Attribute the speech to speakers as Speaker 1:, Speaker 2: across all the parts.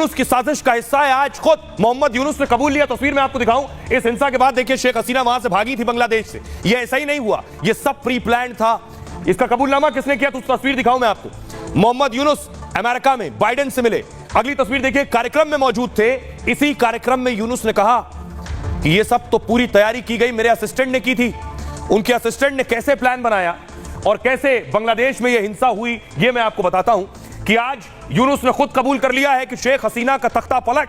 Speaker 1: यूनुस की साजिश का हिस्सा है। आज खुद मोहम्मद यूनुस ने कबूल लिया। तस्वीर में आपको दिखाऊं, इस हिंसा के बाद देखिए शेख हसीना वहां से भागी थी बांग्लादेश से। यह ऐसा ही नहीं हुआ, यह सब प्री प्लान था। इसका कबूलनामा किसने किया तो उस तस्वीर दिखाऊं मैं आपको। मोहम्मद यूनुस अमेरिका में बाइडेन से मिले। अगली तस्वीर देखिए, कार्यक्रम में मौजूद थे। इसी कार्यक्रम में यूनुस ने कहा कि यह सब तो पूरी तैयारी की गई, मेरे असिस्टेंट ने की थी। उनके असिस्टेंट ने कैसे प्लान बनाया और कैसे बांग्लादेश में यह हिंसा हुई, यह मैं आपको बताता हूं कि आज यूनुस ने खुद कबूल कर लिया है कि शेख हसीना का तख्ता पलट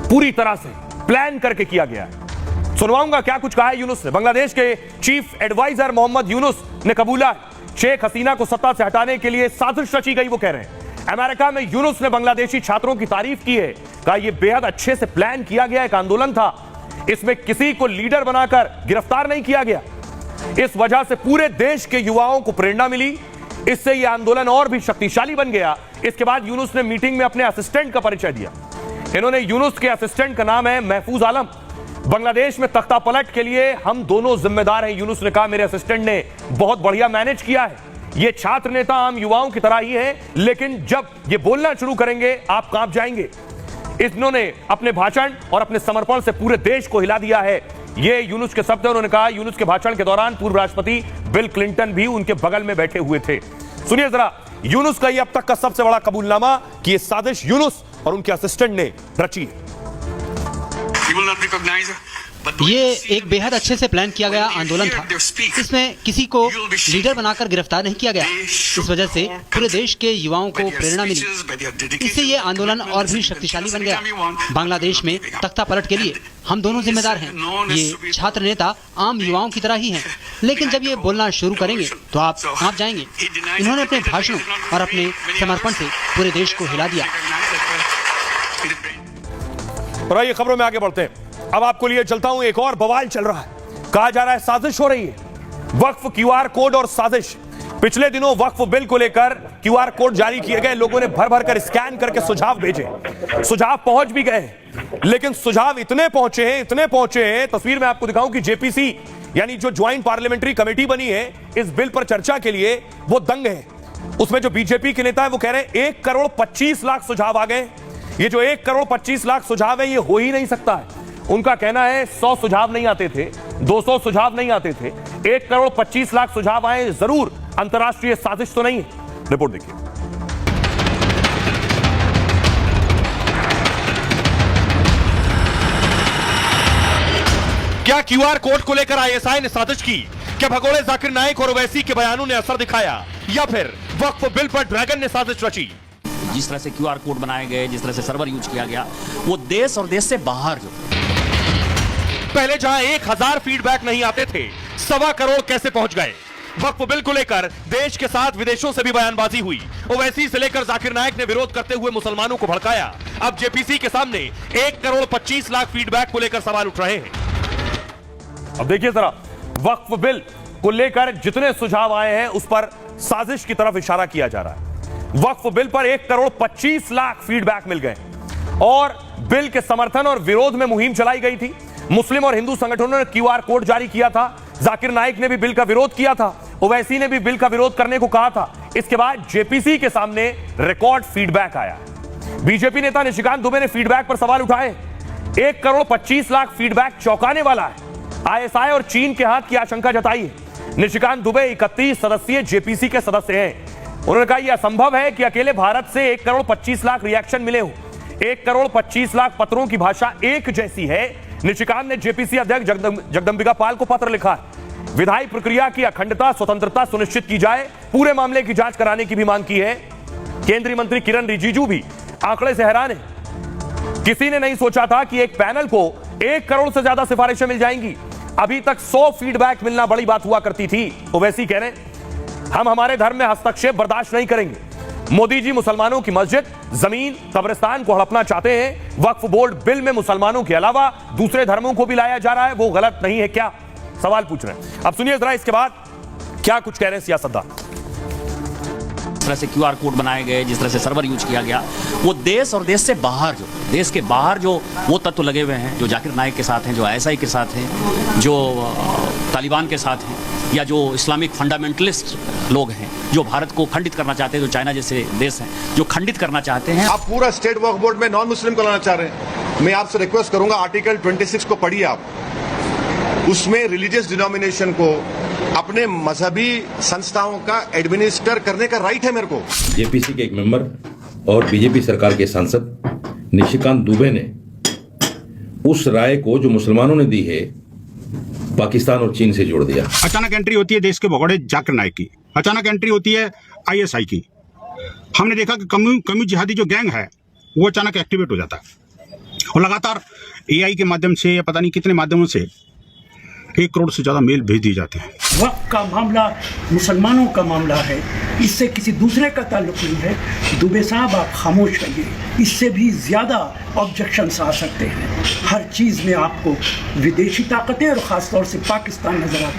Speaker 1: पूरी तरह से प्लान करके किया गया है। सुनवाऊंगा क्या कुछ कहा है यूनुस ने। बांग्लादेश के चीफ एडवाइजर मोहम्मद यूनुस ने कबूला शेख हसीना को सत्ता से हटाने के लिए साजिश रची गई, वो कह रहे हैं। अमेरिका में यूनुस ने बांग्लादेशी छात्रों की तारीफ की है, कहा यह बेहद अच्छे से प्लान किया गया एक आंदोलन था, इसमें किसी को लीडर बनाकर गिरफ्तार नहीं किया गया। इस वजह से पूरे देश के युवाओं को प्रेरणा मिली, इससे यह आंदोलन और भी शक्तिशाली बन गया। इसके बाद यूनुस ने मीटिंग में अपने असिस्टेंट का परिचय दिया। इन्होंने यूनुस के असिस्टेंट का नाम है महफूज आलम। बांग्लादेश में तख्ता पलट के लिए हम दोनों जिम्मेदार हैं, यूनुस ने कहा। मेरे असिस्टेंट ने बहुत बढ़िया मैनेज किया है। ये छात्र नेता आम युवाओं की तरह ही है, लेकिन जब ये बोलना शुरू करेंगे आप कांप जाएंगे। इन्होंने अपने भाषण और अपने समर्पण से पूरे देश को हिला दिया है। ये यूनुस के शब्द हैं। उन्होंने कहा यूनुस के भाषण के दौरान पूर्व राष्ट्रपति बिल क्लिंटन भी उनके बगल में बैठे हुए थे। सुनिए जरा यूनुस का ये अब तक का सबसे बड़ा कबूलनामा कि ये साजिश यूनुस और उनके असिस्टेंट ने रची है।
Speaker 2: ये एक बेहद अच्छे से प्लान किया गया आंदोलन था, इसमें किसी को लीडर बनाकर गिरफ्तार नहीं किया गया। इस वजह से पूरे देश के युवाओं को प्रेरणा मिली, इससे ये आंदोलन और भी शक्तिशाली बन गया। बांग्लादेश में तख्ता पलट के लिए हम दोनों जिम्मेदार हैं। ये छात्र नेता आम युवाओं की तरह ही हैं, लेकिन जब ये बोलना शुरू करेंगे तो आप कांप जाएंगे। इन्होंने अपने भाषणों और अपने समर्पण से पूरे देश को हिला दिया।
Speaker 1: और आइए खबरों में आगे बढ़ते हैं। अब आपको लिए चलता हूं, एक और बवाल चल रहा है। कहा जा रहा है साजिश हो रही है, वक्फ क्यूआर कोड और साजिश। पिछले दिनों वक्फ बिल को लेकर क्यूआर कोड जारी किए गए, लोगों ने भर भर कर स्कैन करके सुझाव भेजे। सुझाव पहुंच भी गए, लेकिन सुझाव इतने पहुंचे हैं, तस्वीर में आपको दिखाऊं कि जेपीसी यानी जो ज्वाइंट पार्लियामेंट्री कमेटी बनी है इस बिल पर चर्चा के लिए, वो दंग है। उसमें जो बीजेपी के नेता है वो कह रहे हैं 1 करोड़ 25 लाख सुझाव आ गए। ये जो 1 करोड़ 25 लाख सुझाव है ये हो ही नहीं सकता है। उनका कहना है 100 सुझाव नहीं आते थे, 200 सुझाव नहीं आते थे, 1 करोड़ 25 लाख सुझाव आए, जरूर अंतरराष्ट्रीय साजिश तो नहीं है। रिपोर्ट देखिए। क्या क्यूआर कोड को लेकर आईएसआई ने साजिश की? क्या भगोड़े जाकिर नाइक और ओवैसी के बयानों ने असर दिखाया, या फिर वक्फ बिल पर ड्रैगन ने साजिश रची?
Speaker 3: जिस तरह से क्यूआर कोड बनाए गए, जिस तरह से सर्वर यूज किया गया, वो देश और देश से बाहर जो
Speaker 1: पहले जहां 1000 फीडबैक नहीं आते थे, 1.25 करोड़ कैसे पहुंच गए? वक्फ बिल को लेकर देश के साथ विदेशों से भी बयानबाजी हुई। ओवैसी से लेकर जाकिर नाइक ने विरोध करते हुए मुसलमानों को भड़काया। अब जेपीसी के सामने 1 करोड़ 25 लाख फीडबैक को लेकर सवाल उठ रहे हैं। अब देखिए जरा, वक्फ बिल को लेकर जितने सुझाव आए हैं उस पर साजिश की तरफ इशारा किया जा रहा है। वक्फ बिल पर 1 करोड़ 25 लाख फीडबैक मिल गए और बिल के समर्थन और विरोध में मुहिम चलाई गई थी। मुस्लिम और हिंदू संगठनों ने क्यूआर कोड जारी किया था। जाकिर नाइक ने भी बिल का विरोध किया था, ओवैसी ने भी बिल का विरोध करने को कहा था। इसके बाद जेपीसी के सामने रिकॉर्ड फीडबैक आया। बीजेपी नेता निशिकांत दुबे ने फीडबैक पर सवाल उठाए। 1 करोड़ 25 लाख फीडबैक चौंकाने वाला है। आईएसआई और चीन के हाथ की आशंका जताई है। निशिकांत दुबे 31 सदस्यीय जेपीसी के सदस्य हैं। उन्होंने कहा यह असंभव है कि अकेले भारत से 1 करोड़ 25 लाख रिएक्शन मिले हो। 1 करोड़ 25 लाख पत्रों की भाषा एक जैसी है। निशिकांत ने जेपीसी अध्यक्ष जगदंबिका पाल को पत्र लिखा है। विधायी प्रक्रिया की अखंडता स्वतंत्रता सुनिश्चित की जाए, पूरे मामले की जांच कराने की भी मांग की है। केंद्रीय मंत्री किरण रिजिजू भी आंकड़े से हैरान है। किसी ने नहीं सोचा था कि एक पैनल को 1 करोड़ से ज्यादा सिफारिशें मिल जाएंगी। अभी तक 100 फीडबैक मिलना बड़ी बात हुआ करती थी। ओवैसी कह रहे हैं हम हमारे धर्म में हस्तक्षेप बर्दाश्त नहीं करेंगे। मोदी जी मुसलमानों की मस्जिद, जमीन, कब्रिस्तान को हड़पना चाहते हैं। वक्फ बोर्ड बिल में मुसलमानों के अलावा दूसरे धर्मों को भी लाया जा रहा है, वो गलत नहीं है क्या? सवाल पूछ रहे हैं। अब सुनिए जरा इसके बाद क्या कुछ कह रहे हैं सियासतदान।
Speaker 3: जिस तरह से क्यूआर कोड बनाए गए, जिस तरह से सर्वर यूज किया गया, वो देश और देश से बाहर जो देश के बाहर जो वो तत्व लगे हुए हैं, जो जाकिर नाइक के साथ हैं, जो आईएसआई के साथ हैं, जो तालिबान के साथ हैं, या जो इस्लामिक फंडामेंटलिस्ट लोग हैं, जो भारत को खंडित करना चाहते हैं, जो चाइना जैसे देश हैं जो खंडित करना चाहते हैं।
Speaker 4: आप पूरा स्टेट वक्फ बोर्ड में नॉन मुस्लिम को लाना चाह रहे हैं। मैं आपसे रिक्वेस्ट करूंगा, आर्टिकल 26 को पढ़िए आप। उसमें रिलीजियस डिनोमिनेशन को अपने मजहबी संस्थाओं का एडमिनिस्टर करने का राइट है मेरे को।
Speaker 5: जेपीसी के एक मेंबर और बीजेपी सरकार के सांसद निशिकांत दुबे ने उस राय को जो मुसलमानों ने दी है पाकिस्तान और चीन से जोड़ दिया।
Speaker 6: अचानक एंट्री होती है देश के भगोड़े जाकिर नाइक की, अचानक एंट्री होती है आईएसआई की। हमने देखा कि कम्यू जिहादी जो गैंग है वो अचानक एक्टिवेट हो जाता है और लगातार एआई के माध्यम से या पता नहीं कितने माध्यमों से 1 करोड़ से ज्यादा मेल भेज दिए जाते हैं।
Speaker 7: वक्त का मामला मुसलमानों का मामला है, इससे किसी दूसरे का ताल्लुक नहीं है। दुबे साहब आप खामोश रहिए, इससे भी ज़्यादा ऑब्जेक्शंस आ सकते हैं। हर चीज़ में आपको विदेशी ताकतें और ख़ासतौर से पाकिस्तान नज़र आता है।